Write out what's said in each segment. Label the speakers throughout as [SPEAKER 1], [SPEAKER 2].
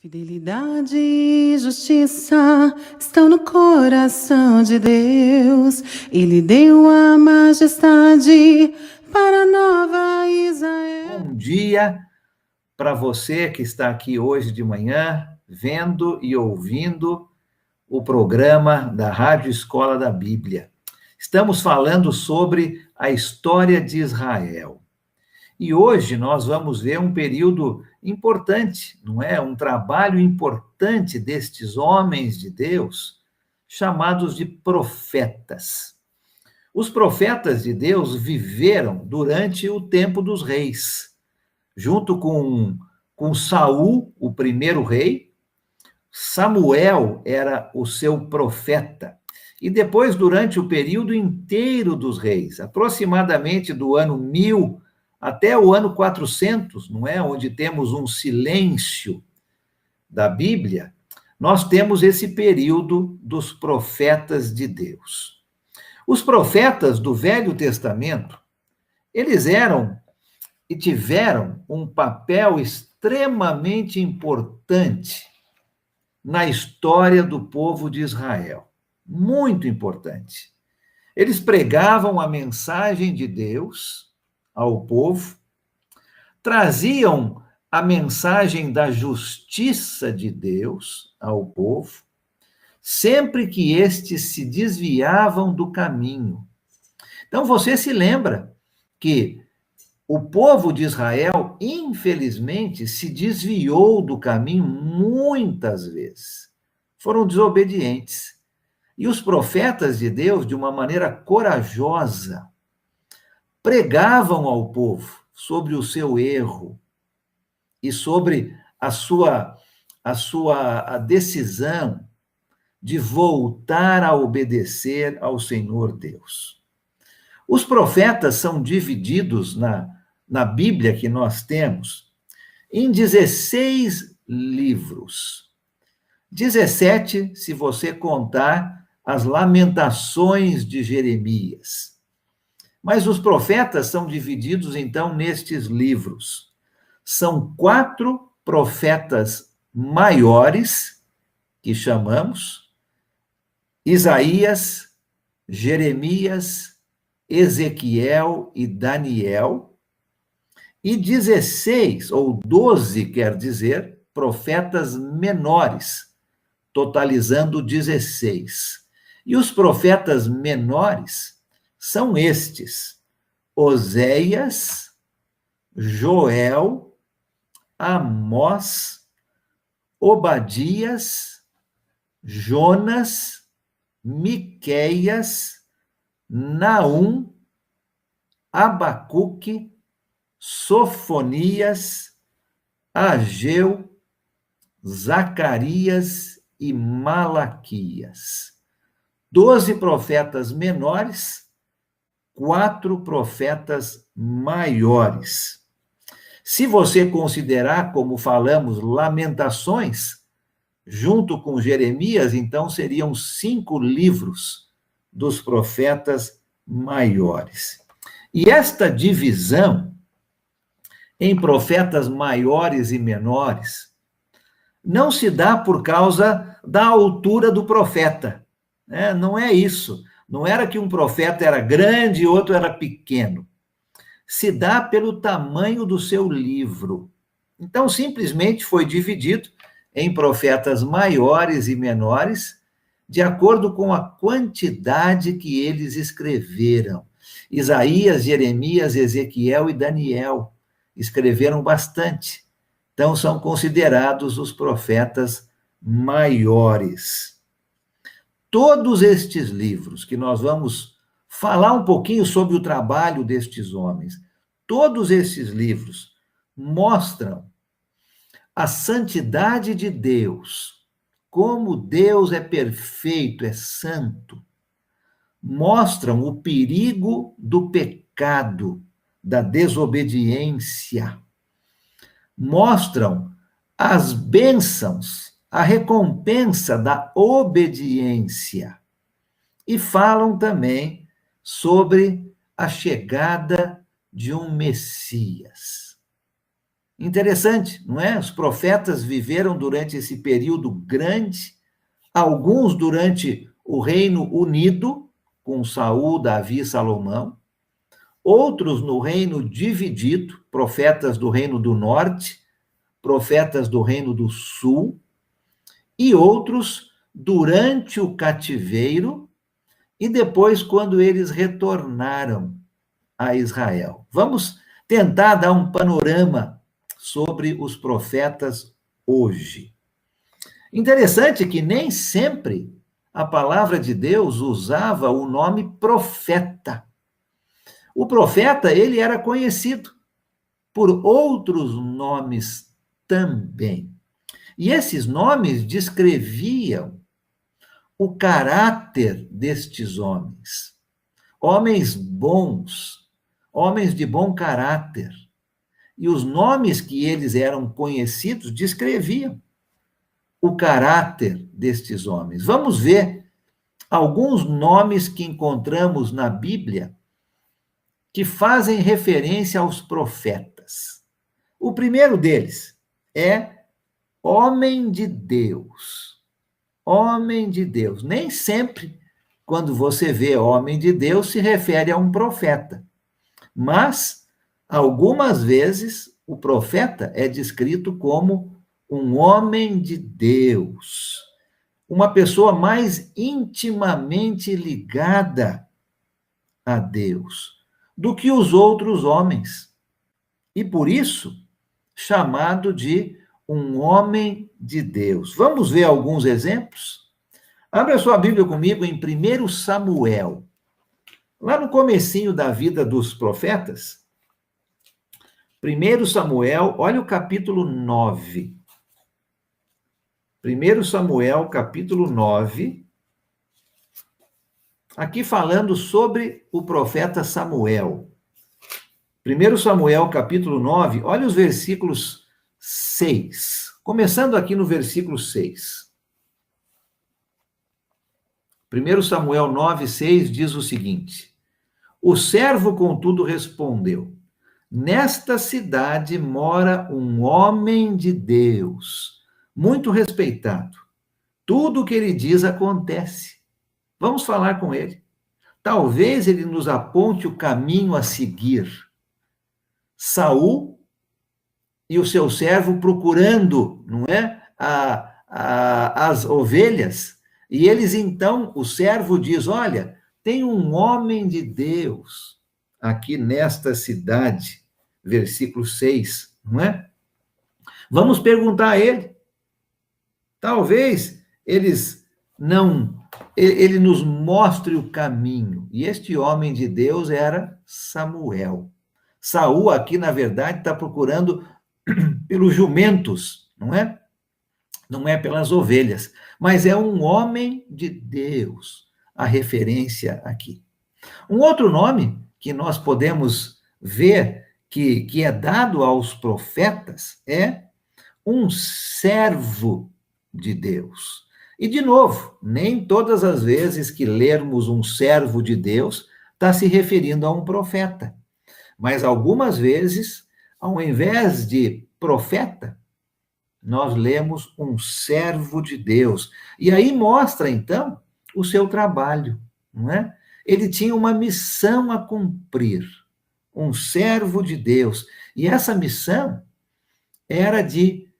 [SPEAKER 1] Fidelidade e justiça estão no coração de Deus. Ele deu a majestade para a nova Israel.
[SPEAKER 2] Bom dia para você que está aqui hoje de manhã, vendo e ouvindo o programa da Rádio Escola da Bíblia. Estamos falando sobre a história de Israel. E hoje nós vamos ver um período importante, não é? Um trabalho importante destes homens de Deus, chamados de profetas. Os profetas de Deus viveram durante o tempo dos reis, junto com Saul, o primeiro rei. Samuel era o seu profeta. E depois, durante o período inteiro dos reis, aproximadamente do ano 1000 até o ano 400, não é? Onde temos um silêncio da Bíblia, nós temos esse período dos profetas de Deus. Os profetas do Velho Testamento, eles eram e tiveram um papel extremamente importante na história do povo de Israel. Muito importante. Eles pregavam a mensagem de Deus ao povo, traziam a mensagem da justiça de Deus ao povo, sempre que estes se desviavam do caminho. Então você se lembra que o povo de Israel, infelizmente, se desviou do caminho muitas vezes. Foram desobedientes. E os profetas de Deus, de uma maneira corajosa, pregavam ao povo sobre o seu erro e sobre a decisão de voltar a obedecer ao Senhor Deus. Os profetas são divididos na Bíblia que nós temos em 16 livros. 17, se você contar as Lamentações de Jeremias. Mas os profetas são divididos, então, nestes livros. São 4 profetas maiores, que chamamos: Isaías, Jeremias, Ezequiel e Daniel, e 16, ou 12, quer dizer, profetas menores, totalizando 16. E os profetas menores são estes: Oséias, Joel, Amós, Obadias, Jonas, Miqueias, Naum, Abacuque, Sofonias, Ageu, Zacarias e Malaquias. 12 profetas menores, 4 profetas maiores. Se você considerar, como falamos, Lamentações, junto com Jeremias, então seriam 5 livros dos profetas maiores. E esta divisão em profetas maiores e menores não se dá por causa da altura do profeta, né? Não é isso. Não era que um profeta era grande e outro era pequeno. Se dá pelo tamanho do seu livro. Então, simplesmente foi dividido em profetas maiores e menores, de acordo com a quantidade que eles escreveram. Isaías, Jeremias, Ezequiel e Daniel escreveram bastante. Então, são considerados os profetas maiores. Todos estes livros que nós vamos falar um pouquinho sobre o trabalho destes homens, todos esses livros mostram a santidade de Deus, como Deus é perfeito, é santo. Mostram o perigo do pecado, da desobediência. Mostram as bênçãos, a recompensa da obediência. E falam também sobre a chegada de um Messias. Interessante, não é? Os profetas viveram durante esse período grande, alguns durante o Reino Unido, com Saul, Davi e Salomão, outros no reino dividido, profetas do Reino do Norte, profetas do Reino do Sul, e outros durante o cativeiro e depois quando eles retornaram a Israel. Vamos tentar dar um panorama sobre os profetas hoje. Interessante que nem sempre a palavra de Deus usava o nome profeta. O profeta, ele era conhecido por outros nomes também. E esses nomes descreviam o caráter destes homens. Homens bons, homens de bom caráter. E os nomes que eles eram conhecidos descreviam o caráter destes homens. Vamos ver alguns nomes que encontramos na Bíblia que fazem referência aos profetas. O primeiro deles é homem de Deus. Homem de Deus. Nem sempre, quando você vê homem de Deus, se refere a um profeta. Mas, algumas vezes, o profeta é descrito como um homem de Deus. Uma pessoa mais intimamente ligada a Deus do que os outros homens. E por isso, chamado de um homem de Deus. Vamos ver alguns exemplos? Abra sua Bíblia comigo em 1 Samuel. Lá no comecinho da vida dos profetas, 1 Samuel, olha o capítulo 9. 1 Samuel, capítulo 9. Aqui falando sobre o profeta Samuel. 1 Samuel, capítulo 9, olha os versículos 6. Começando aqui no versículo 6. 1 Samuel 9, 6 diz o seguinte: O servo, contudo, respondeu: Nesta cidade mora um homem de Deus, muito respeitado. Tudo o que ele diz acontece. Vamos falar com ele. Talvez ele nos aponte o caminho a seguir. Saul e o seu servo procurando, não é? As ovelhas. E eles então, o servo diz: Olha, tem um homem de Deus aqui nesta cidade. Versículo 6, não é? Vamos perguntar a ele. Talvez ele nos mostre o caminho. E este homem de Deus era Samuel. Saul aqui, na verdade, está procurando pelos jumentos, não é? Não é pelas ovelhas, mas é um homem de Deus, a referência aqui. Um outro nome que nós podemos ver que é dado aos profetas é um servo de Deus. E, de novo, nem todas as vezes que lermos um servo de Deus está se referindo a um profeta. Mas algumas vezes, ao invés de profeta, nós lemos um servo de Deus. E aí mostra, então, o seu trabalho, não é? Ele tinha uma missão a cumprir, um servo de Deus. E essa missão era de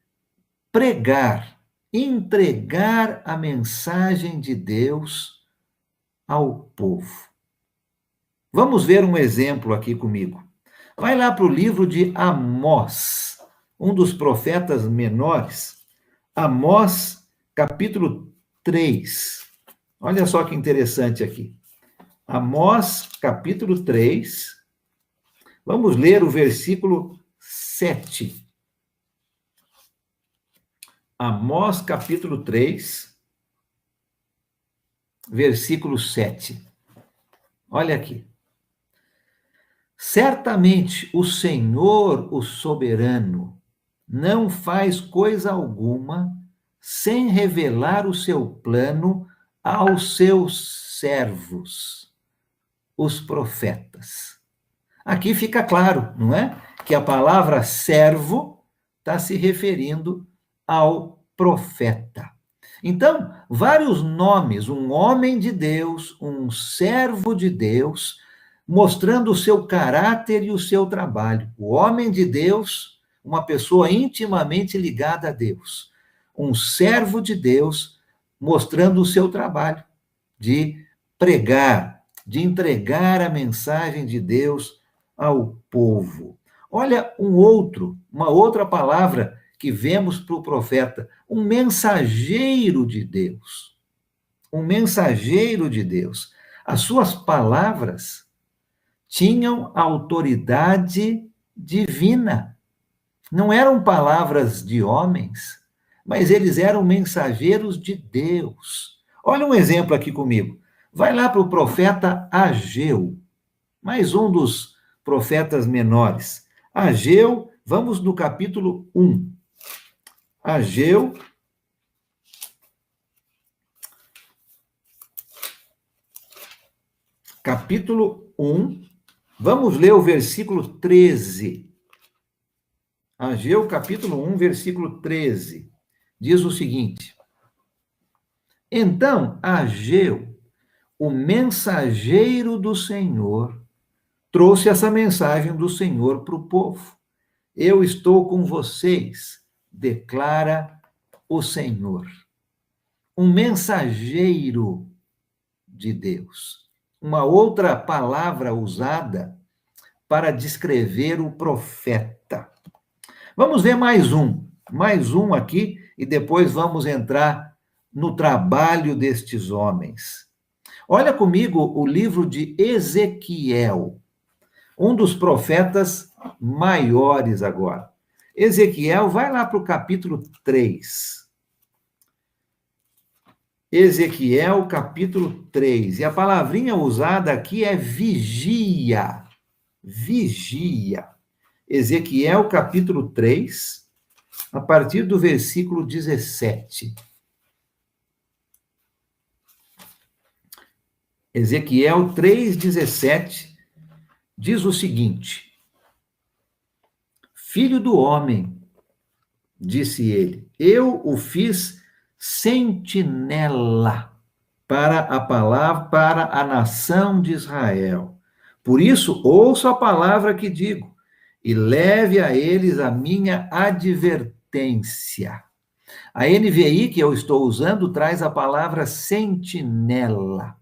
[SPEAKER 2] pregar, entregar a mensagem de Deus ao povo. Vamos ver um exemplo aqui comigo. Vai lá para o livro de Amós, um dos profetas menores, Amós, capítulo 3. Olha só que interessante aqui. Amós, capítulo 3. Vamos ler o versículo 7. Amós, capítulo 3, versículo 7. Olha aqui. Certamente o Senhor, o soberano, não faz coisa alguma sem revelar o seu plano aos seus servos, os profetas. Aqui fica claro, não é? Que a palavra servo está se referindo ao profeta. Então, vários nomes, um homem de Deus, um servo de Deus, mostrando o seu caráter e o seu trabalho. O homem de Deus, uma pessoa intimamente ligada a Deus. Um servo de Deus, mostrando o seu trabalho de pregar, de entregar a mensagem de Deus ao povo. Olha uma outra palavra que vemos para o profeta, um mensageiro de Deus. Um mensageiro de Deus. As suas palavras tinham autoridade divina. Não eram palavras de homens, mas eles eram mensageiros de Deus. Olha um exemplo aqui comigo. Vai lá para o profeta Ageu, mais um dos profetas menores. Ageu, vamos no capítulo 1. Ageu, capítulo 1, vamos ler o versículo 13. Ageu, capítulo 1, versículo 13, diz o seguinte: Então, Ageu, o mensageiro do Senhor, trouxe essa mensagem do Senhor para o povo. Eu estou com vocês, declara o Senhor. Um mensageiro de Deus. Uma outra palavra usada para descrever o profeta. Vamos ver mais um aqui, e depois vamos entrar no trabalho destes homens. Olha comigo o livro de Ezequiel, um dos profetas maiores agora. Ezequiel, vai lá para o capítulo 3. Ezequiel, capítulo 3. E a palavrinha usada aqui é vigia. Vigia. Ezequiel, capítulo 3, a partir do versículo 17. Ezequiel 3:17 diz o seguinte: Filho do homem, disse ele, eu o fiz sentinela para a palavra, para a nação de Israel. Por isso, ouça a palavra que digo e leve a eles a minha advertência. A NVI que eu estou usando traz a palavra sentinela.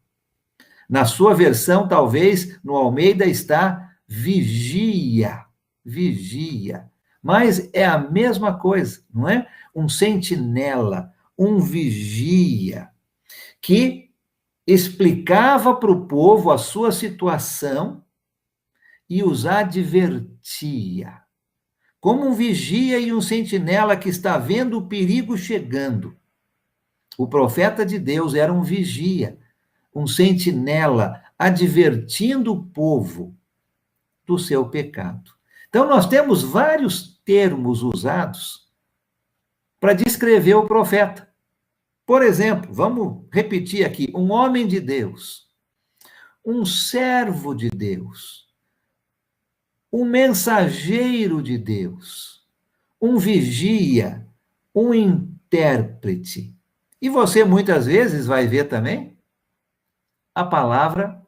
[SPEAKER 2] Na sua versão, talvez, no Almeida está vigia, vigia. Mas é a mesma coisa, não é? Um sentinela, um vigia, que explicava para o povo a sua situação e os advertia. Como um vigia e um sentinela que está vendo o perigo chegando. O profeta de Deus era um vigia, um sentinela, advertindo o povo do seu pecado. Então, nós temos vários termos usados para descrever o profeta. Por exemplo, vamos repetir aqui: um homem de Deus, um servo de Deus, um mensageiro de Deus, um vigia, um intérprete. E você muitas vezes vai ver também a palavra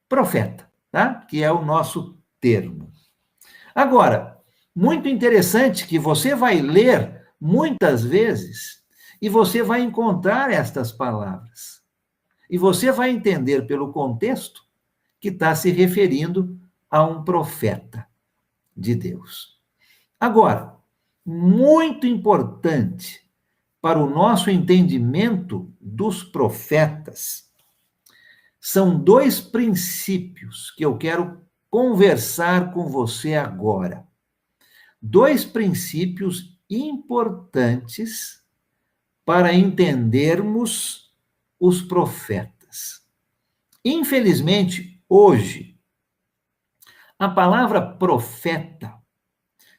[SPEAKER 2] profeta, tá? Que é o nosso termo. Agora, muito interessante que você vai ler muitas vezes e você vai encontrar estas palavras. E você vai entender pelo contexto que está se referindo a um profeta de Deus. Agora, muito importante para o nosso entendimento dos profetas, são dois princípios que eu quero conversar com você agora. Dois princípios importantes para entendermos os profetas. Infelizmente, hoje, a palavra profeta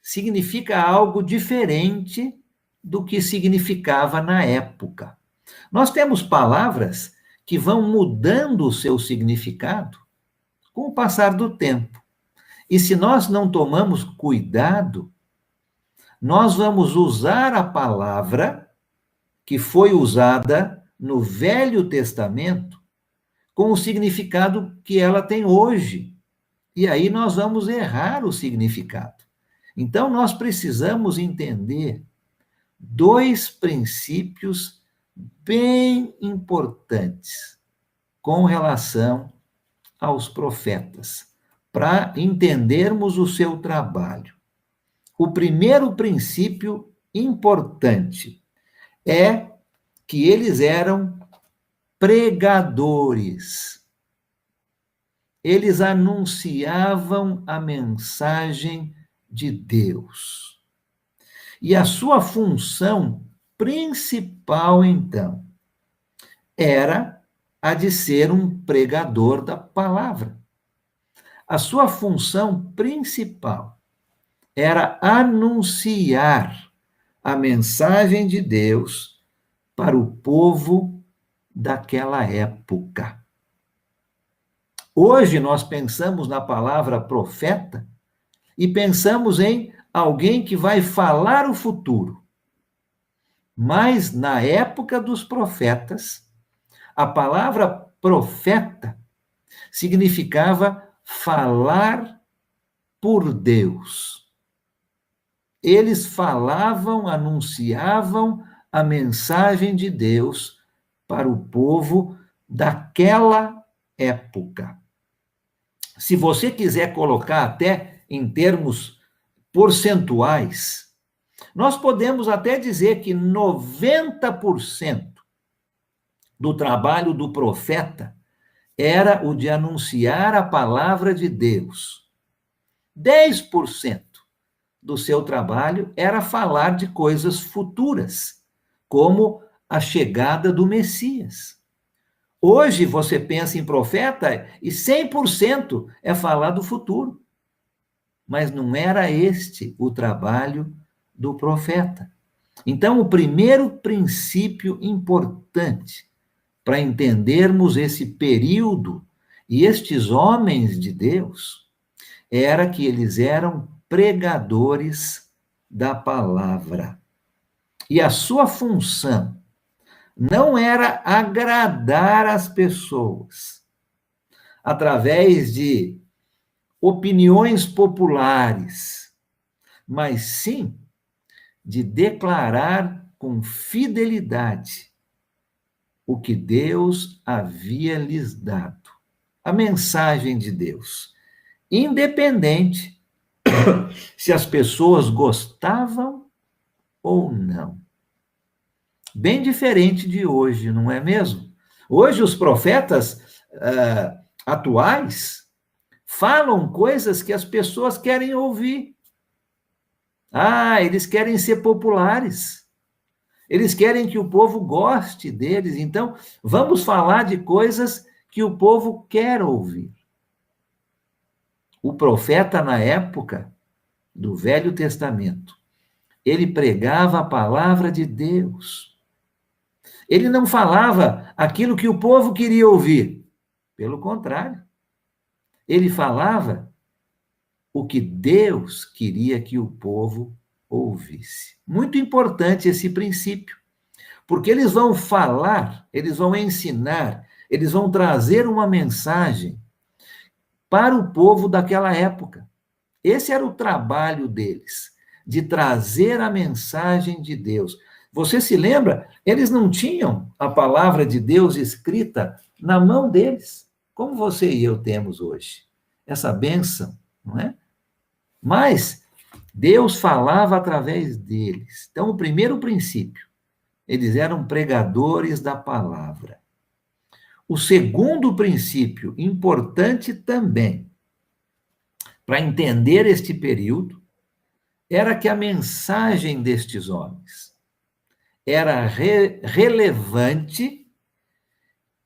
[SPEAKER 2] significa algo diferente do que significava na época. Nós temos palavras que vão mudando o seu significado com o passar do tempo. E se nós não tomamos cuidado, nós vamos usar a palavra que foi usada no Velho Testamento com o significado que ela tem hoje. E aí nós vamos errar o significado. Então, nós precisamos entender dois princípios bem importantes com relação aos profetas, para entendermos o seu trabalho. O primeiro princípio importante é que eles eram pregadores. Eles anunciavam a mensagem de Deus. E a sua função principal, então, era a de ser um pregador da palavra. A sua função principal era anunciar a mensagem de Deus para o povo daquela época. Hoje nós pensamos na palavra profeta e pensamos em alguém que vai falar o futuro. Mas na época dos profetas, a palavra profeta significava falar por Deus. Eles falavam, anunciavam a mensagem de Deus para o povo daquela época. Se você quiser colocar até em termos percentuais, nós podemos até dizer que 90% do trabalho do profeta era o de anunciar a palavra de Deus. 10% do seu trabalho era falar de coisas futuras, como a chegada do Messias. Hoje você pensa em profeta e 100% é falar do futuro. Mas não era este o trabalho do profeta. Então, o primeiro princípio importante para entendermos esse período e estes homens de Deus era que eles eram pregadores da palavra. E a sua função não era agradar as pessoas através de opiniões populares, mas sim de declarar com fidelidade o que Deus havia lhes dado, a mensagem de Deus, independente se as pessoas gostavam ou não. Bem diferente de hoje, não é mesmo? Hoje os profetas atuais falam coisas que as pessoas querem ouvir. Eles querem ser populares. Eles querem que o povo goste deles. Então, vamos falar de coisas que o povo quer ouvir. O profeta, na época do Velho Testamento, ele pregava a palavra de Deus. Ele não falava aquilo que o povo queria ouvir. Pelo contrário, ele falava o que Deus queria que o povo ouvisse. Muito importante esse princípio, porque eles vão falar, eles vão ensinar, eles vão trazer uma mensagem para o povo daquela época. Esse era o trabalho deles, de trazer a mensagem de Deus. Você se lembra? Eles não tinham a palavra de Deus escrita na mão deles, como você e eu temos hoje. Essa bênção, não é? Mas Deus falava através deles. Então, o primeiro princípio, eles eram pregadores da palavra. O segundo princípio, importante também, para entender este período, era que a mensagem destes homens era relevante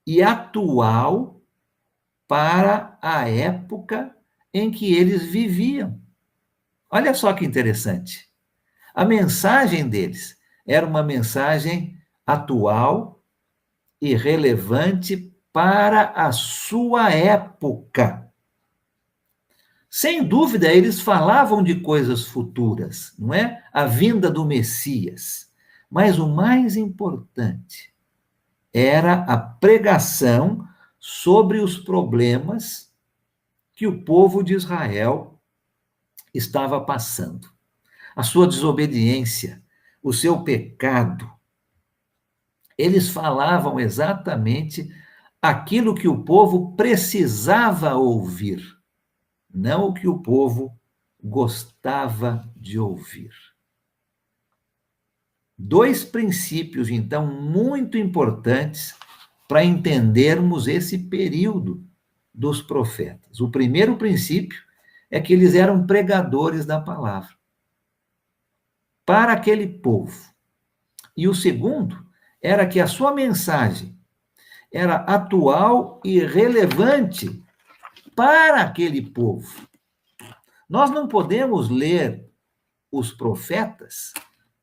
[SPEAKER 2] e atual para a época em que eles viviam. Olha só que interessante. A mensagem deles era uma mensagem atual e relevante para a sua época. Sem dúvida, eles falavam de coisas futuras, não é? A vinda do Messias. Mas o mais importante era a pregação sobre os problemas que o povo de Israel estava passando. A sua desobediência, o seu pecado. Eles falavam exatamente aquilo que o povo precisava ouvir, não o que o povo gostava de ouvir. Dois princípios, então, muito importantes para entendermos esse período dos profetas. O primeiro princípio é que eles eram pregadores da palavra para aquele povo. E o segundo era que a sua mensagem era atual e relevante para aquele povo. Nós não podemos ler os profetas,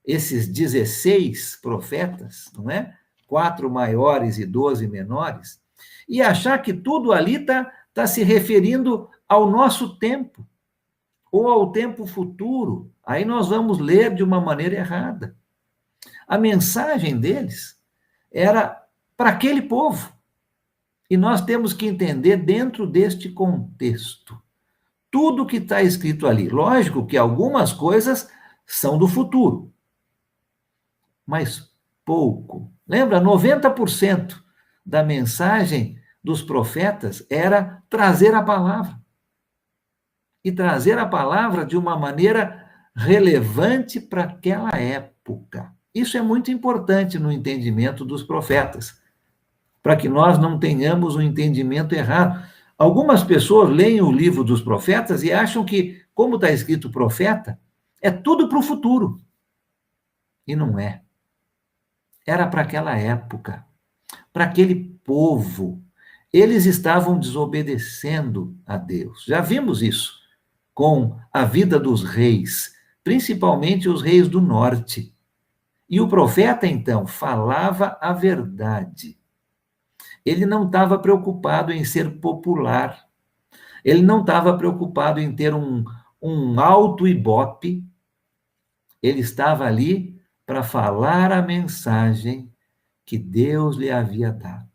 [SPEAKER 2] esses 16 profetas, não é? 4 maiores e 12 menores, e achar que tudo ali está se referindo ao nosso tempo, ou ao tempo futuro. Aí nós vamos ler de uma maneira errada. A mensagem deles era para aquele povo. E nós temos que entender dentro deste contexto tudo que está escrito ali. Lógico que algumas coisas são do futuro, mas pouco. Lembra, 90% da mensagem dos profetas era trazer a palavra. E trazer a palavra de uma maneira relevante para aquela época. Isso é muito importante no entendimento dos profetas, para que nós não tenhamos um entendimento errado. Algumas pessoas leem o livro dos profetas e acham que, como está escrito profeta, é tudo para o futuro. E não é. Era para aquela época, para aquele povo. Eles estavam desobedecendo a Deus. Já vimos isso com a vida dos reis, principalmente os reis do norte. E o profeta, então, falava a verdade. Ele não estava preocupado em ser popular. Ele não estava preocupado em ter um alto ibope. Ele estava ali para falar a mensagem que Deus lhe havia dado.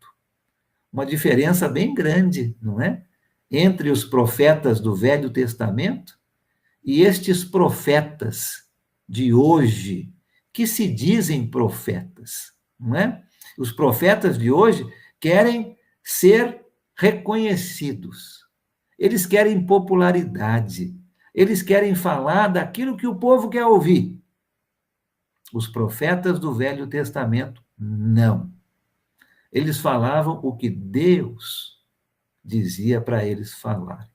[SPEAKER 2] Uma diferença bem grande, não é? Entre os profetas do Velho Testamento e estes profetas de hoje, que se dizem profetas, não é? Os profetas de hoje querem ser reconhecidos. Eles querem popularidade. Eles querem falar daquilo que o povo quer ouvir. Os profetas do Velho Testamento, não. Eles falavam o que Deus dizia para eles falar.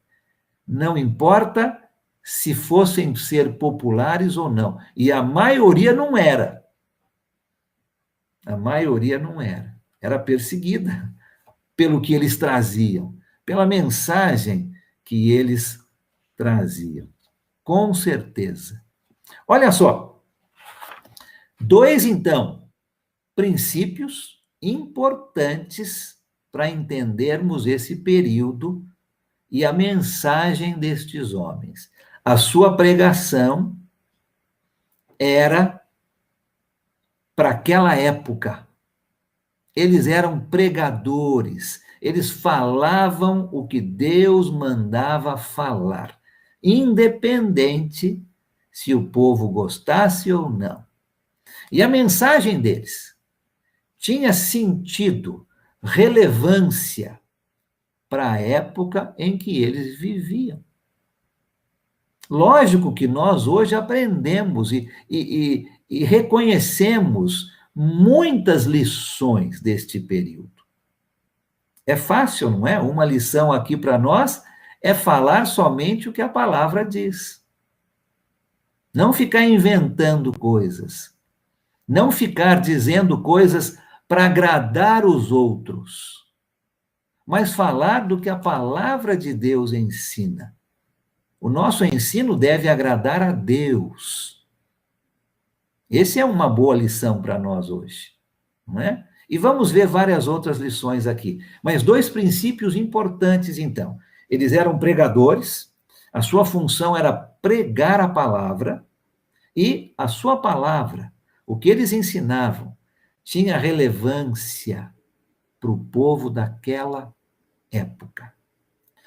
[SPEAKER 2] Não importa se fossem ser populares ou não. E a maioria não era. A maioria não era. Era perseguida pelo que eles traziam, pela mensagem que eles traziam. Com certeza. Olha só. 2, então, princípios importantes para entendermos esse período e a mensagem destes homens. A sua pregação era para aquela época. Eles eram pregadores, eles falavam o que Deus mandava falar, independente se o povo gostasse ou não. E a mensagem deles tinha sentido, relevância para a época em que eles viviam. Lógico que nós hoje aprendemos e reconhecemos muitas lições deste período. É fácil, não é? Uma lição aqui para nós é falar somente o que a palavra diz. Não ficar inventando coisas. Não ficar dizendo coisas para agradar os outros, mas falar do que a palavra de Deus ensina. O nosso ensino deve agradar a Deus. Essa é uma boa lição para nós hoje, não é? E vamos ver várias outras lições aqui. Mas 2 princípios importantes, então. Eles eram pregadores, A sua função era pregar a palavra, e a sua palavra, o que eles ensinavam, tinha relevância para o povo daquela época.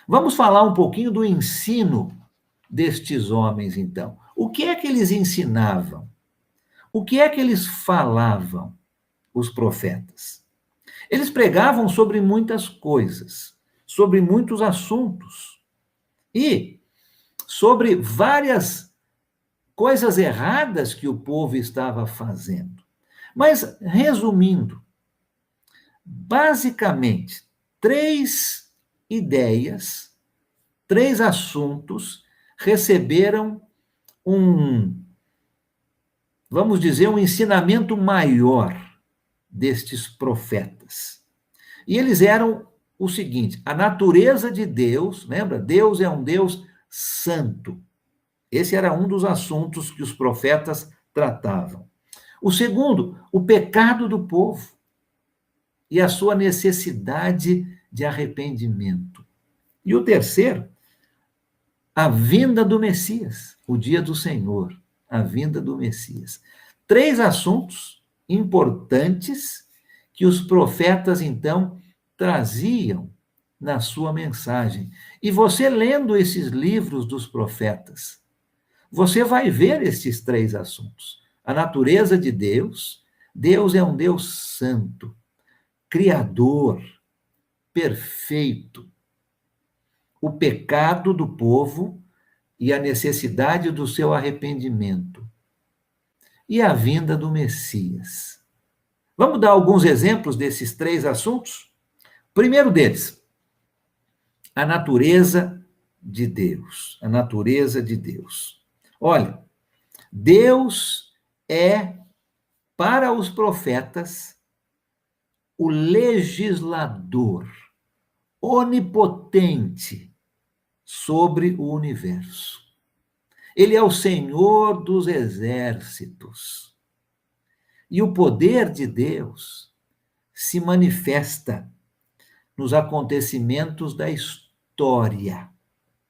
[SPEAKER 2] Vamos falar um pouquinho do ensino destes homens, então. O que é que eles ensinavam? O que é que eles falavam, os profetas? Eles pregavam sobre muitas coisas, sobre muitos assuntos e sobre várias coisas erradas que o povo estava fazendo. Mas, resumindo, basicamente, 3 ideias, 3 assuntos receberam vamos dizer, um ensinamento maior destes profetas. E eles eram o seguinte: a natureza de Deus, lembra? Deus é um Deus santo. Esse era um dos assuntos que os profetas tratavam. O segundo, o pecado do povo e a sua necessidade de arrependimento. E o terceiro, a vinda do Messias, o dia do Senhor, a vinda do Messias. 3 assuntos importantes que os profetas, então, traziam na sua mensagem. E você, lendo esses livros dos profetas, você vai ver esses 3 assuntos. A natureza de Deus. Deus é um Deus santo, criador, perfeito. O pecado do povo e a necessidade do seu arrependimento. E a vinda do Messias. Vamos dar alguns exemplos desses 3 assuntos? Primeiro deles, a natureza de Deus. A natureza de Deus. Olha, Deus é, para os profetas, o legislador onipotente sobre o universo. Ele é o Senhor dos exércitos. E o poder de Deus se manifesta nos acontecimentos da história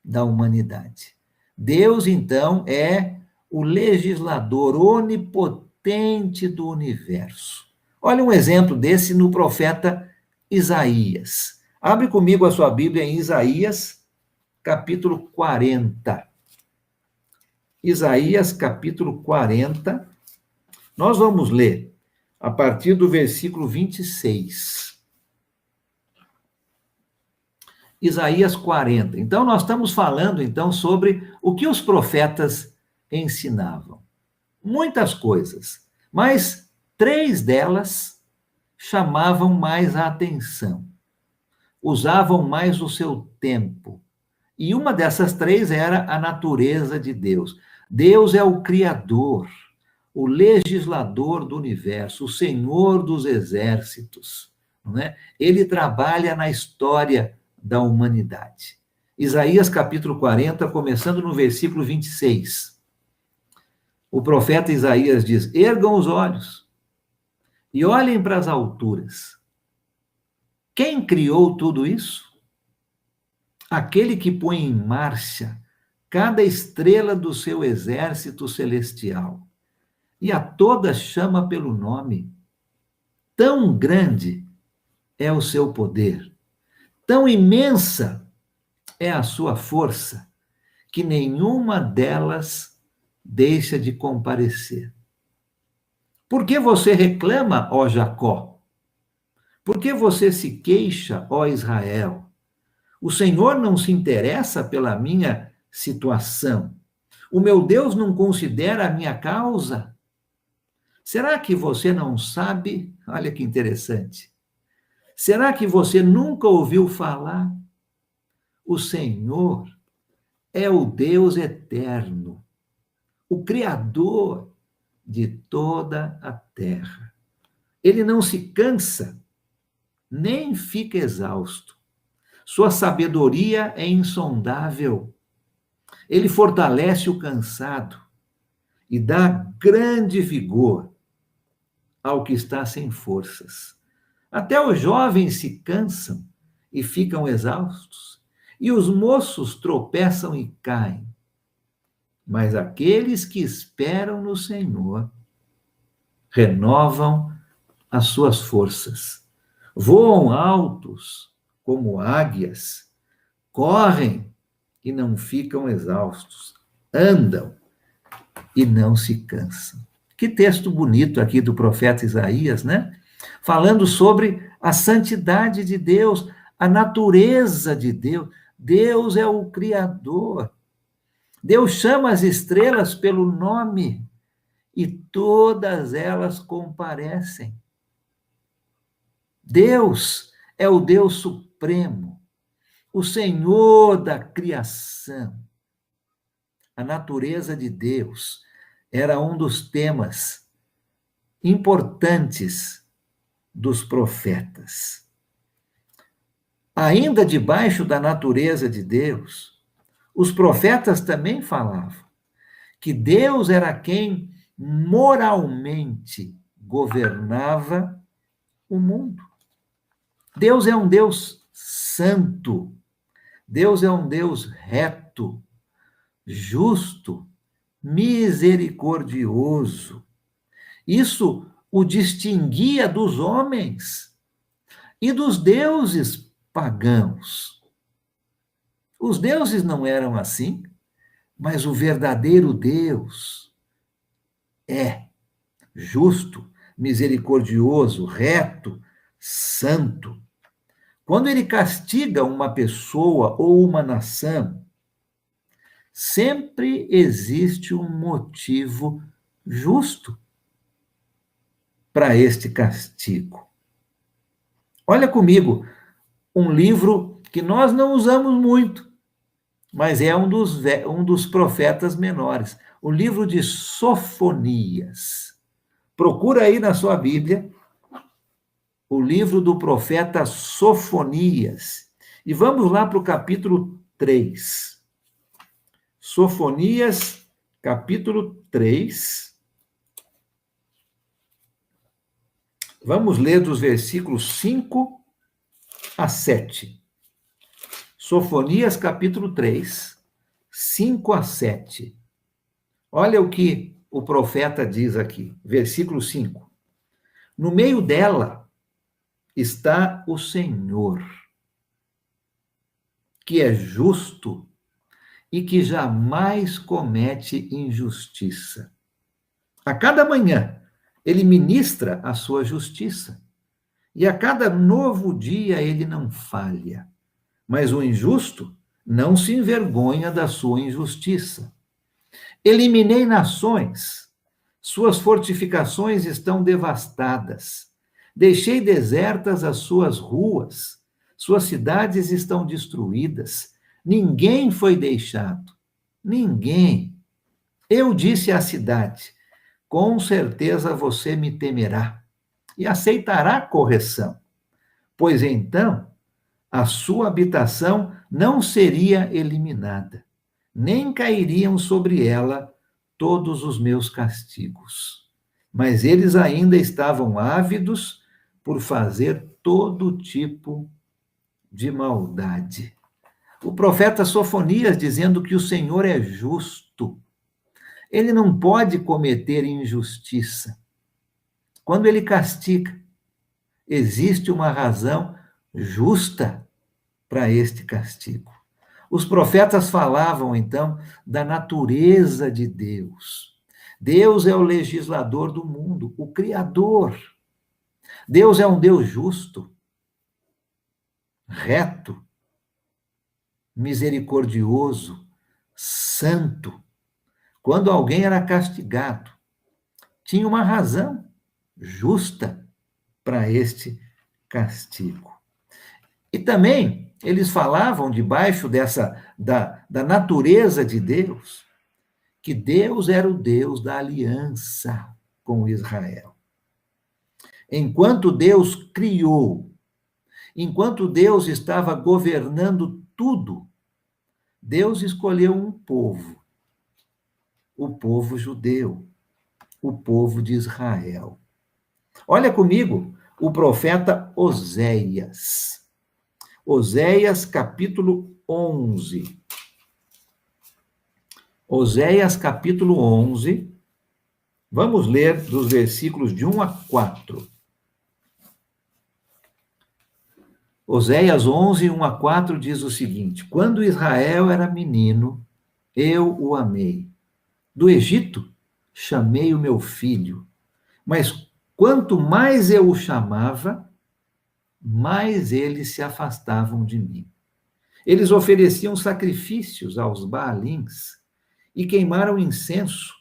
[SPEAKER 2] da humanidade. Deus, então, é o legislador onipotente do universo. Olha um exemplo desse no profeta Isaías. Abre comigo a sua Bíblia em Isaías, capítulo 40. Isaías, capítulo 40. Nós vamos ler a partir do versículo 26. Isaías 40. Então, nós estamos falando, então, sobre o que os profetas ensinavam. Muitas coisas, mas 3 delas chamavam mais a atenção, usavam mais o seu tempo. E uma dessas 3 era a natureza de Deus. Deus é o Criador, o legislador do universo, o Senhor dos exércitos. Não é? Ele trabalha na história da humanidade. Isaías capítulo 40, começando no versículo 26. O profeta Isaías diz: ergam os olhos e olhem para as alturas. Quem criou tudo isso? Aquele que põe em marcha cada estrela do seu exército celestial, e a todas chama pelo nome. Tão grande é o seu poder, tão imensa é a sua força, que nenhuma delas deixa de comparecer. Por que você reclama, ó Jacó? Por que você se queixa, ó Israel? O Senhor não se interessa pela minha situação. O meu Deus não considera a minha causa. Será que você não sabe? Olha que interessante. Será que você nunca ouviu falar? O Senhor é o Deus eterno, o Criador de toda a terra. Ele não se cansa, nem fica exausto. Sua sabedoria é insondável. Ele fortalece o cansado e dá grande vigor ao que está sem forças. Até os jovens se cansam e ficam exaustos, e os moços tropeçam e caem. Mas aqueles que esperam no Senhor renovam as suas forças, voam altos como águias, correm e não ficam exaustos, andam e não se cansam. Que texto bonito aqui do profeta Isaías, né? Falando sobre a santidade de Deus, a natureza de Deus. Deus é o Criador. Deus chama as estrelas pelo nome e todas elas comparecem. Deus é o Deus supremo, o Senhor da criação. A natureza de Deus era um dos temas importantes dos profetas. Ainda debaixo da natureza de Deus, os profetas também falavam que Deus era quem moralmente governava o mundo. Deus é um Deus santo, Deus é um Deus reto, justo, misericordioso. Isso o distinguia dos homens e dos deuses pagãos. Os deuses não eram assim, mas o verdadeiro Deus é justo, misericordioso, reto, santo. Quando ele castiga uma pessoa ou uma nação, sempre existe um motivo justo para este castigo. Olha comigo, um livro que nós não usamos muito, mas é um dos profetas menores, o livro de Sofonias. Procura aí na sua Bíblia o livro do profeta Sofonias. E vamos lá para o capítulo 3. Sofonias, capítulo 3. Vamos ler dos versículos 5 a 7. Sofonias, capítulo 3, 5 a 7. Olha o que o profeta diz aqui, versículo 5. No meio dela está o Senhor, que é justo e que jamais comete injustiça. A cada manhã, ele ministra a sua justiça, e a cada novo dia ele não falha. Mas o injusto não se envergonha da sua injustiça. Eliminei nações, suas fortificações estão devastadas. Deixei desertas as suas ruas, suas cidades estão destruídas. Ninguém foi deixado, ninguém. Eu disse à cidade: com certeza você me temerá e aceitará correção, pois então a sua habitação não seria eliminada, nem cairiam sobre ela todos os meus castigos. Mas eles ainda estavam ávidos por fazer todo tipo de maldade. O profeta Sofonias dizendo que o Senhor é justo. Ele não pode cometer injustiça. Quando ele castiga, existe uma razão justa para este castigo. Os profetas falavam, então, da natureza de Deus. Deus é o legislador do mundo, o Criador. Deus é um Deus justo, reto, misericordioso, santo. Quando alguém era castigado, tinha uma razão justa para este castigo. E também eles falavam, debaixo da natureza de Deus, que Deus era o Deus da aliança com Israel. Enquanto Deus criou, enquanto Deus estava governando tudo, Deus escolheu um povo, o povo judeu, o povo de Israel. Olha comigo o profeta Oséias. Oséias, capítulo 11. Oséias, capítulo 11. Vamos ler dos versículos de 1 a 4. Oséias 11, 1 a 4 diz o seguinte: Quando Israel era menino, eu o amei. Do Egito, chamei o meu filho. Mas quanto mais eu o chamava, mais eles se afastavam de mim. Eles ofereciam sacrifícios aos Baalins e queimaram incenso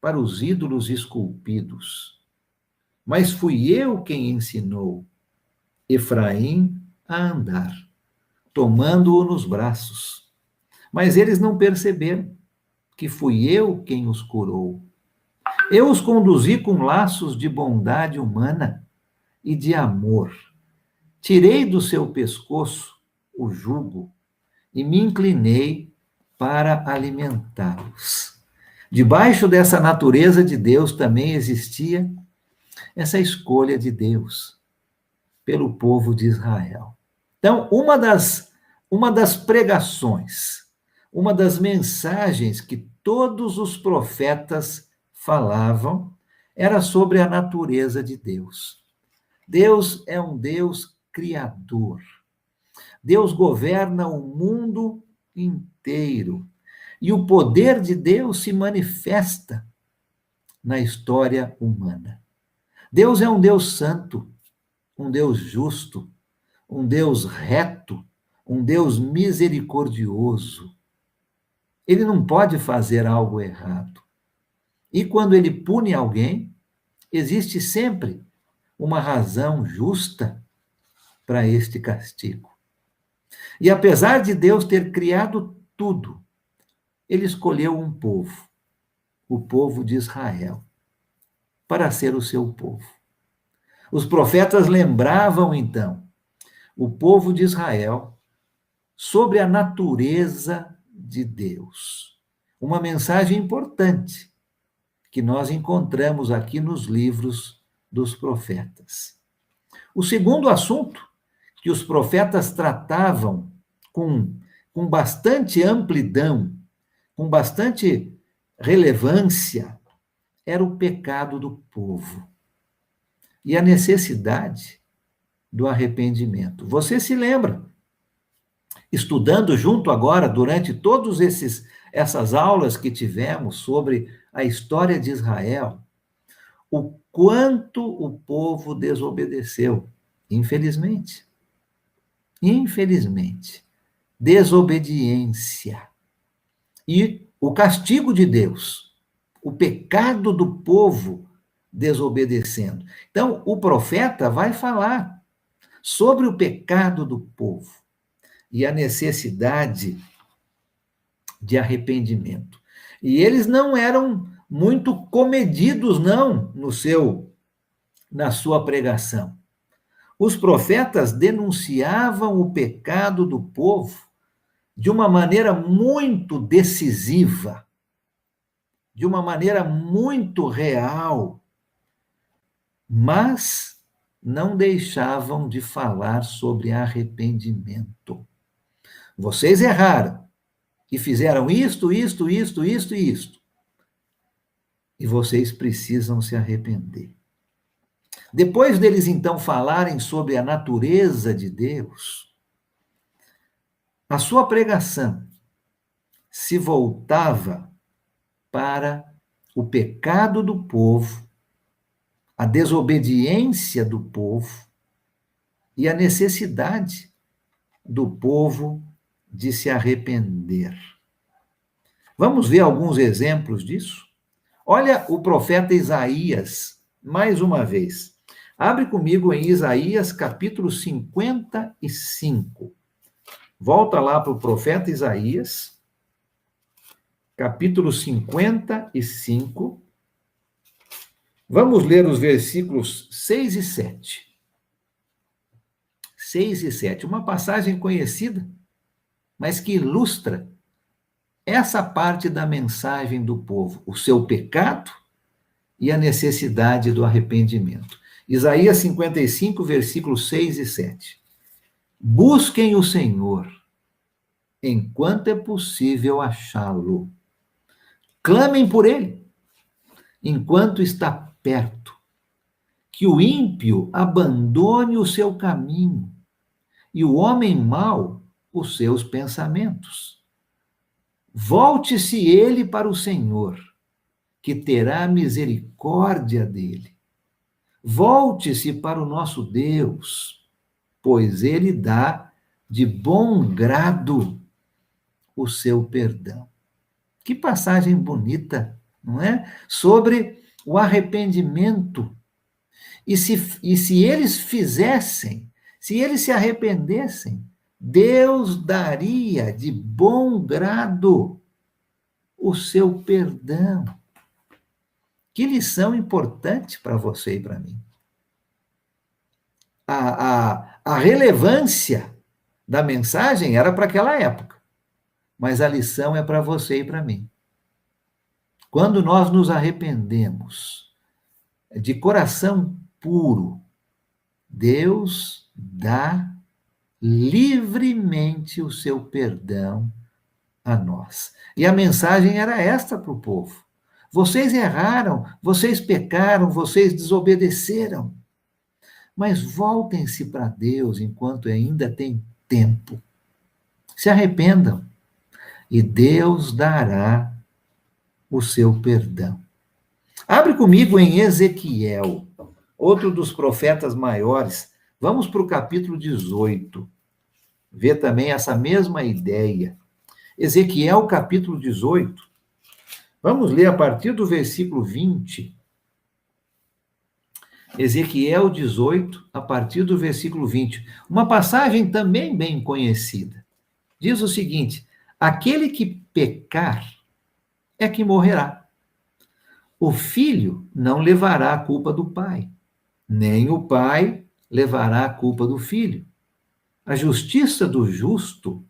[SPEAKER 2] para os ídolos esculpidos. Mas fui eu quem ensinou Efraim a andar, tomando-o nos braços. Mas eles não perceberam que fui eu quem os curou. Eu os conduzi com laços de bondade humana e de amor. Tirei do seu pescoço o jugo e me inclinei para alimentá-los. Debaixo dessa natureza de Deus também existia essa escolha de Deus pelo povo de Israel. Então, uma das pregações, uma das mensagens que todos os profetas falavam era sobre a natureza de Deus. Deus é um Deus criador. Deus governa o mundo inteiro. E o poder de Deus se manifesta na história humana. Deus é um Deus santo, um Deus justo, um Deus reto, um Deus misericordioso. Ele não pode fazer algo errado. E quando ele pune alguém, existe sempre uma razão justa para este castigo. E apesar de Deus ter criado tudo, ele escolheu um povo, o povo de Israel, para ser o seu povo. Os profetas lembravam, então, o povo de Israel sobre a natureza de Deus. Uma mensagem importante que nós encontramos aqui nos livros dos profetas. O segundo assunto que os profetas tratavam com bastante amplidão, com bastante relevância, era o pecado do povo e a necessidade do arrependimento. Você se lembra, estudando junto agora, durante todas essas aulas que tivemos sobre a história de Israel, o quanto o povo desobedeceu, infelizmente. Infelizmente. Desobediência. E o castigo de Deus, o pecado do povo desobedecendo. Então, o profeta vai falar sobre o pecado do povo e a necessidade de arrependimento. E eles não eram muito comedidos, não, na sua pregação. Os profetas denunciavam o pecado do povo de uma maneira muito decisiva, de uma maneira muito real, mas não deixavam de falar sobre arrependimento. Vocês erraram e fizeram isto. E vocês precisam se arrepender. Depois deles, então, falarem sobre a natureza de Deus, a sua pregação se voltava para o pecado do povo, a desobediência do povo e a necessidade do povo de se arrepender. Vamos ver alguns exemplos disso? Olha o profeta Isaías, mais uma vez. Abre comigo em Isaías, capítulo 55. Volta lá para o profeta Isaías, capítulo 55. Vamos ler os versículos 6 e 7. 6 e 7, uma passagem conhecida, mas que ilustra essa parte da mensagem do povo, o seu pecado e a necessidade do arrependimento. Isaías 55, versículos 6 e 7. Busquem o Senhor enquanto é possível achá-lo. Clamem por ele, enquanto está perto. Que o ímpio abandone o seu caminho e o homem mau os seus pensamentos. Volte-se ele para o Senhor, que terá misericórdia dele. Volte-se para o nosso Deus, pois ele dá de bom grado o seu perdão. Que passagem bonita, não é? Sobre o arrependimento. Se eles fizessem, se eles se arrependessem, Deus daria de bom grado o seu perdão. Que lição importante para você e para mim. A relevância da mensagem era para aquela época, mas a lição é para você e para mim. Quando nós nos arrependemos de coração puro, Deus dá livremente o seu perdão a nós. E a mensagem era esta para o povo. Vocês erraram, vocês pecaram, vocês desobedeceram. Mas voltem-se para Deus enquanto ainda tem tempo. Se arrependam e Deus dará o seu perdão. Abre comigo em Ezequiel, outro dos profetas maiores. Vamos para o capítulo 18. Ver também essa mesma ideia. Ezequiel, capítulo 18. Vamos ler a partir do versículo 20. Ezequiel 18, a partir do versículo 20. Uma passagem também bem conhecida. Diz o seguinte: aquele que pecar é que morrerá. O filho não levará a culpa do pai, nem o pai levará a culpa do filho. A justiça do justo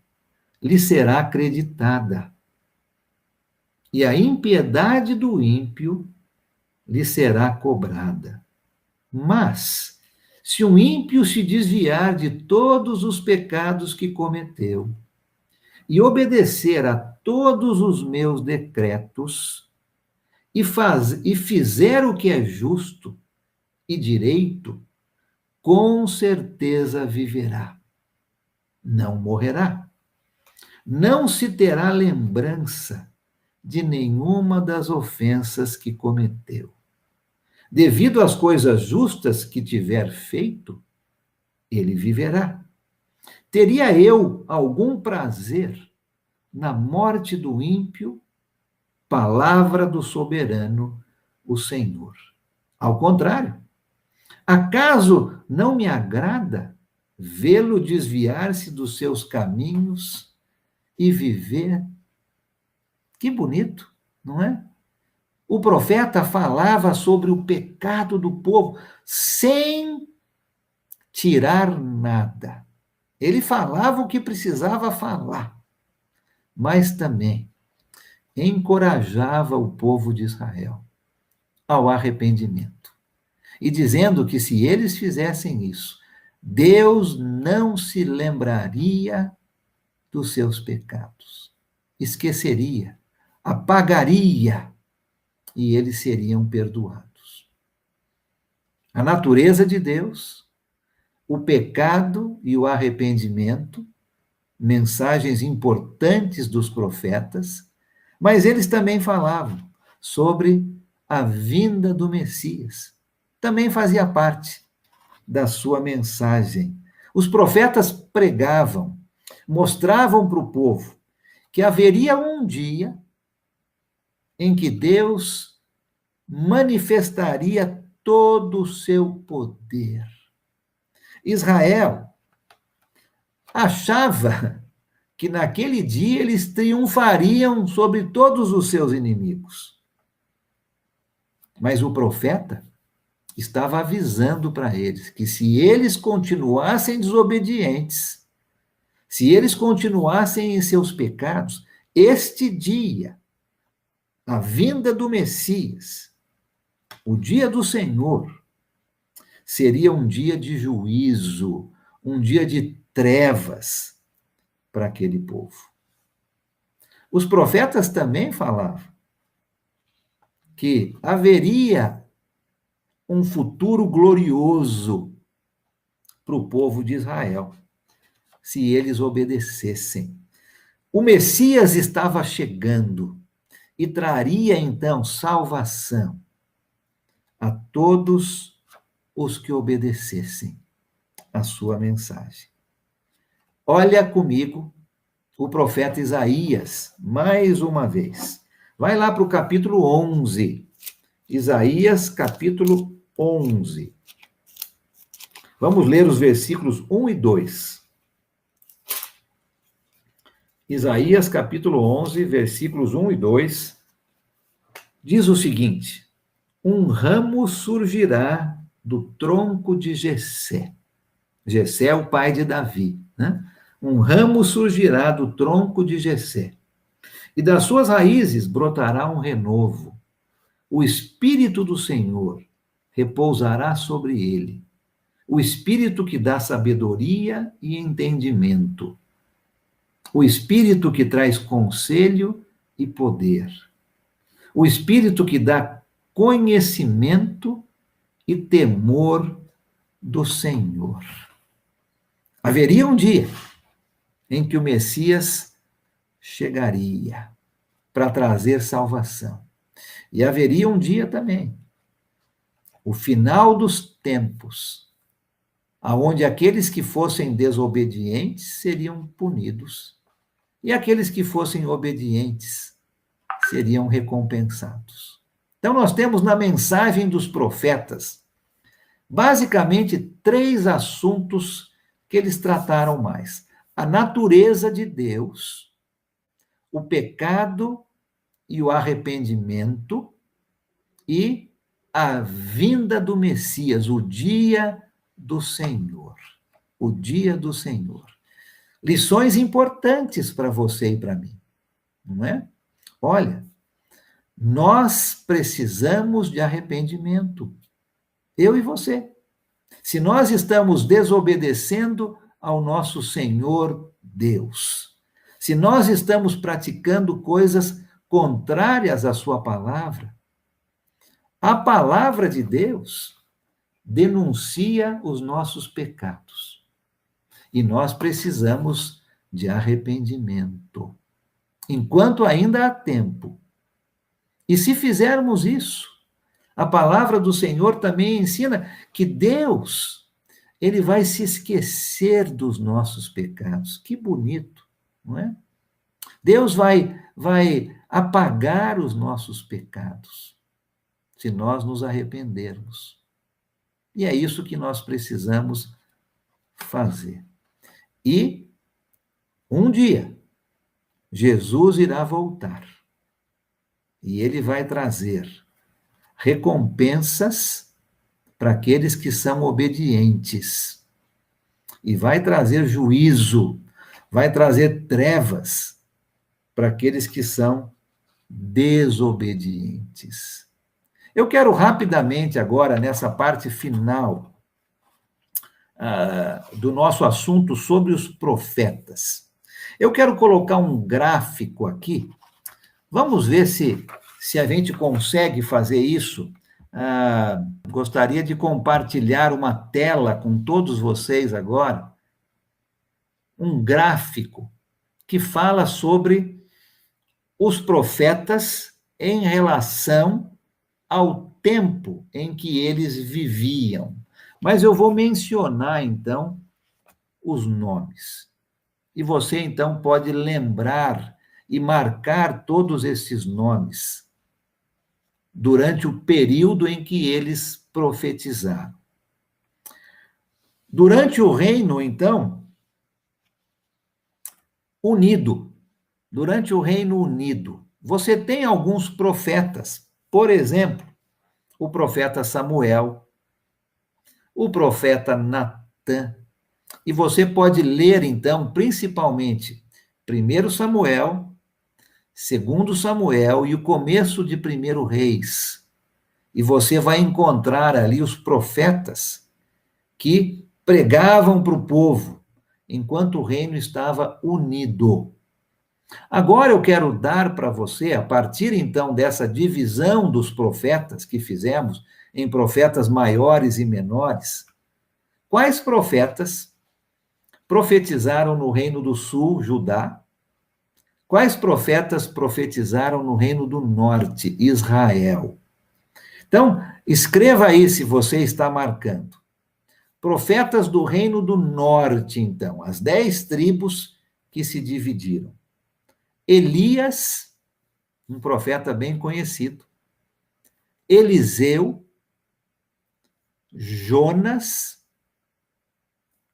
[SPEAKER 2] lhe será acreditada, e a impiedade do ímpio lhe será cobrada. Mas, se um ímpio se desviar de todos os pecados que cometeu e obedecer a todos os meus decretos e fizer o que é justo e direito, com certeza viverá, não morrerá. Não se terá lembrança de nenhuma das ofensas que cometeu. Devido às coisas justas que tiver feito, ele viverá. Teria eu algum prazer na morte do ímpio? Palavra do soberano, o Senhor. Ao contrário, acaso não me agrada vê-lo desviar-se dos seus caminhos e viver? Que bonito, não é? O profeta falava sobre o pecado do povo sem tirar nada. Ele falava o que precisava falar, mas também encorajava o povo de Israel ao arrependimento. E dizendo que se eles fizessem isso, Deus não se lembraria dos seus pecados, esqueceria, apagaria, e eles seriam perdoados. A natureza de Deus, o pecado e o arrependimento, mensagens importantes dos profetas, mas eles também falavam sobre a vinda do Messias. Também fazia parte da sua mensagem. Os profetas pregavam, mostravam para o povo que haveria um dia em que Deus manifestaria todo o seu poder. Israel achava que naquele dia eles triunfariam sobre todos os seus inimigos. Mas o profeta estava avisando para eles que se eles continuassem desobedientes, se eles continuassem em seus pecados, este dia, a vinda do Messias, o dia do Senhor, seria um dia de juízo, um dia de trevas para aquele povo. Os profetas também falavam que haveria um futuro glorioso para o povo de Israel, se eles obedecessem. O Messias estava chegando e traria então salvação a todos os que obedecessem a sua mensagem. Olha comigo o profeta Isaías, mais uma vez. Vai lá para o capítulo 11. Isaías, capítulo 11. Vamos ler os versículos 1 e 2. Isaías, capítulo 11, versículos 1 e 2, diz o seguinte: um ramo surgirá do tronco de Jessé. Jessé é o pai de Davi, né? Um ramo surgirá do tronco de Jessé, e das suas raízes brotará um renovo. O Espírito do Senhor repousará sobre ele, o Espírito que dá sabedoria e entendimento, o Espírito que traz conselho e poder, o Espírito que dá conhecimento e temor do Senhor. Haveria um dia em que o Messias chegaria para trazer salvação. E haveria um dia também, o final dos tempos, aonde aqueles que fossem desobedientes seriam punidos e aqueles que fossem obedientes seriam recompensados. Então nós temos na mensagem dos profetas basicamente 3 assuntos que eles trataram mais: a natureza de Deus, o pecado e o arrependimento, e a vinda do Messias, o dia do Senhor. O dia do Senhor. Lições importantes para você e para mim, não é? Olha, nós precisamos de arrependimento. Eu e você. Se nós estamos desobedecendo ao nosso Senhor Deus, se nós estamos praticando coisas contrárias à sua palavra, a palavra de Deus denuncia os nossos pecados. E nós precisamos de arrependimento, enquanto ainda há tempo. E se fizermos isso, a palavra do Senhor também ensina que Deus, ele vai se esquecer dos nossos pecados. Que bonito, não é? Deus vai apagar os nossos pecados, se nós nos arrependermos. E é isso que nós precisamos fazer. E um dia, Jesus irá voltar. E ele vai trazer recompensas para aqueles que são obedientes. E vai trazer juízo, vai trazer trevas para aqueles que são desobedientes. Eu quero rapidamente agora, nessa parte final do nosso assunto sobre os profetas, eu quero colocar um gráfico aqui. Vamos ver se a gente consegue fazer isso. Gostaria de compartilhar uma tela com todos vocês agora, um gráfico que fala sobre os profetas em relação ao tempo em que eles viviam. Mas eu vou mencionar, então, os nomes. E você, então, pode lembrar e marcar todos esses nomes durante o período em que eles profetizaram. Durante o reino, então, unido, durante o Reino Unido, você tem alguns profetas, por exemplo, o profeta Samuel, o profeta Natã, e você pode ler, então, principalmente, 1 Samuel, 2 Samuel e o começo de 1 Reis, e você vai encontrar ali os profetas que pregavam para o povo, enquanto o reino estava unido. Agora eu quero dar para você, a partir então dessa divisão dos profetas que fizemos em profetas maiores e menores, quais profetas profetizaram no Reino do Sul, Judá? Quais profetas profetizaram no Reino do Norte, Israel? Então, escreva aí se você está marcando. Profetas do Reino do Norte, então, as 10 tribos que se dividiram. Elias, um profeta bem conhecido. Eliseu, Jonas,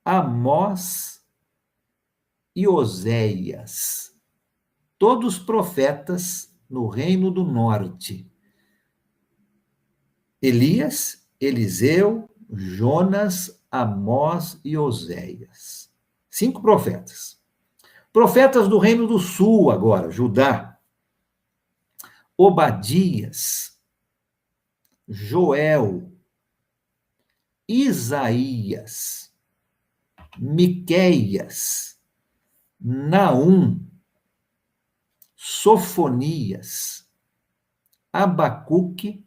[SPEAKER 2] Amós e Oséias. Todos profetas no Reino do Norte. Elias, Eliseu, Jonas, Amós e Oséias. 5 profetas. Profetas do Reino do Sul agora, Judá. Obadias, Joel, Isaías, Miqueias, Naum, Sofonias, Abacuque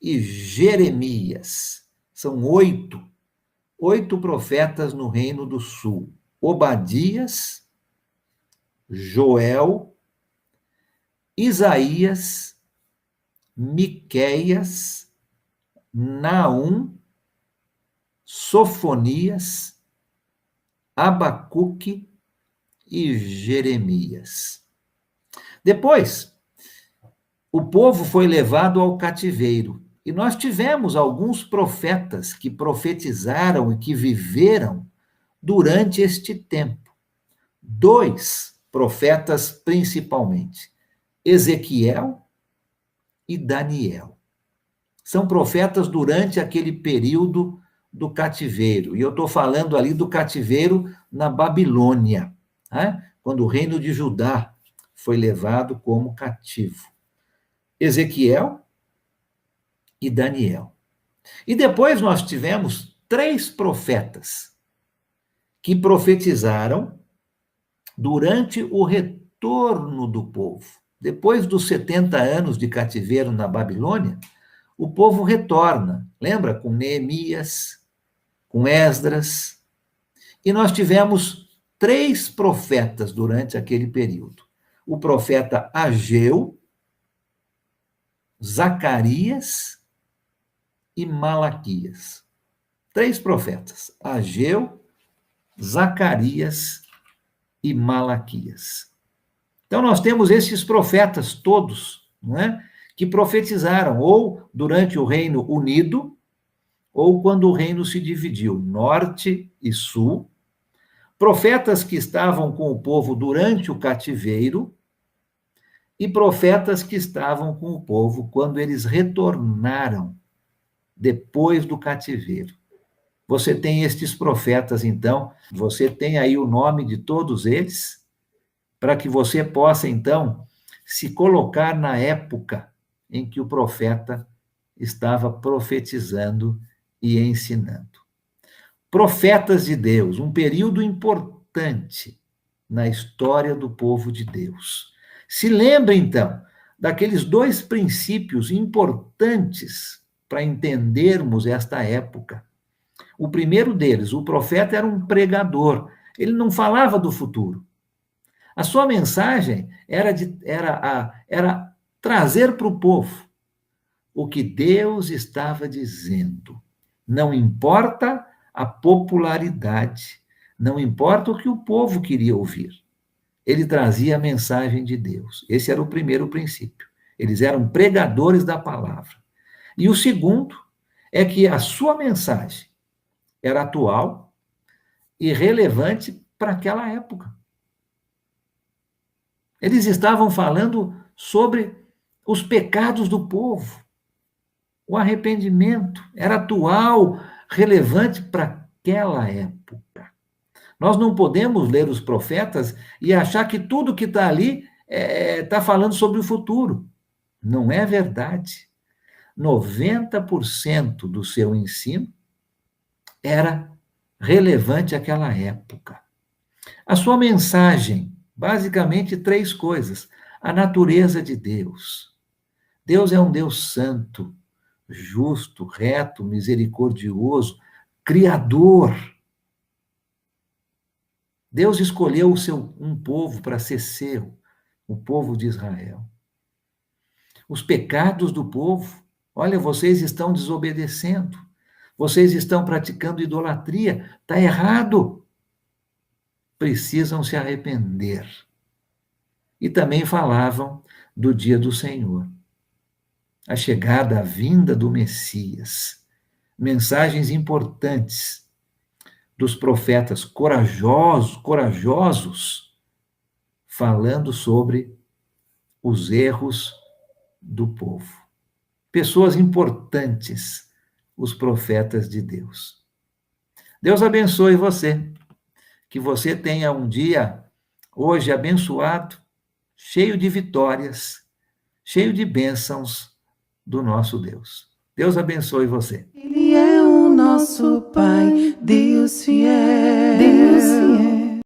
[SPEAKER 2] e Jeremias. São 8 profetas no Reino do Sul. Obadias, Joel, Isaías, Miqueias, Naum, Sofonias, Abacuque e Jeremias. Depois, o povo foi levado ao cativeiro. E nós tivemos alguns profetas que profetizaram e que viveram durante este tempo. 2 profetas principalmente, Ezequiel e Daniel. São profetas durante aquele período do cativeiro. E eu estou falando ali do cativeiro na Babilônia, né? Quando o reino de Judá foi levado como cativo. Ezequiel e Daniel. E depois nós tivemos 3 profetas que profetizaram durante o retorno do povo. Depois dos 70 anos de cativeiro na Babilônia, o povo retorna. Lembra? Com Neemias, com Esdras. E nós tivemos 3 profetas durante aquele período. O profeta Ageu, Zacarias e Malaquias. 3 profetas, Ageu, Zacarias e Malaquias. Então, nós temos esses profetas todos, não é? Que profetizaram ou durante o Reino Unido, ou quando o reino se dividiu, norte e sul. Profetas que estavam com o povo durante o cativeiro, e profetas que estavam com o povo quando eles retornaram depois do cativeiro. Você tem estes profetas, então, você tem aí o nome de todos eles, para que você possa, então, se colocar na época em que o profeta estava profetizando e ensinando. Profetas de Deus, um período importante na história do povo de Deus. Se lembra, então, daqueles 2 princípios importantes para entendermos esta época. O primeiro deles, o profeta era um pregador, ele não falava do futuro. A sua mensagem era trazer para o povo o que Deus estava dizendo. Não importa a popularidade, não importa o que o povo queria ouvir. Ele trazia a mensagem de Deus. Esse era o primeiro princípio. Eles eram pregadores da palavra. E o segundo é que a sua mensagem era atual e relevante para aquela época. Eles estavam falando sobre os pecados do povo. O arrependimento era atual, relevante para aquela época. Nós não podemos ler os profetas e achar que tudo que está ali está falando sobre o futuro. Não é verdade. 90% do seu ensino era relevante àquela época. A sua mensagem Basicamente, três coisas. A natureza de Deus. Deus é um Deus santo, justo, reto, misericordioso, criador. Deus escolheu um povo para ser seu, o povo de Israel. Os pecados do povo, olha, vocês estão desobedecendo, vocês estão praticando idolatria, está errado. Precisam se arrepender. E também falavam do dia do Senhor, a chegada, a vinda do Messias. Mensagens importantes dos profetas corajosos, falando sobre os erros do povo. Pessoas importantes, os profetas de Deus. Deus abençoe você, que você tenha um dia hoje abençoado, cheio de vitórias, cheio de bênçãos do nosso Deus. Deus abençoe você.
[SPEAKER 1] Ele é o nosso Pai, Deus fiel.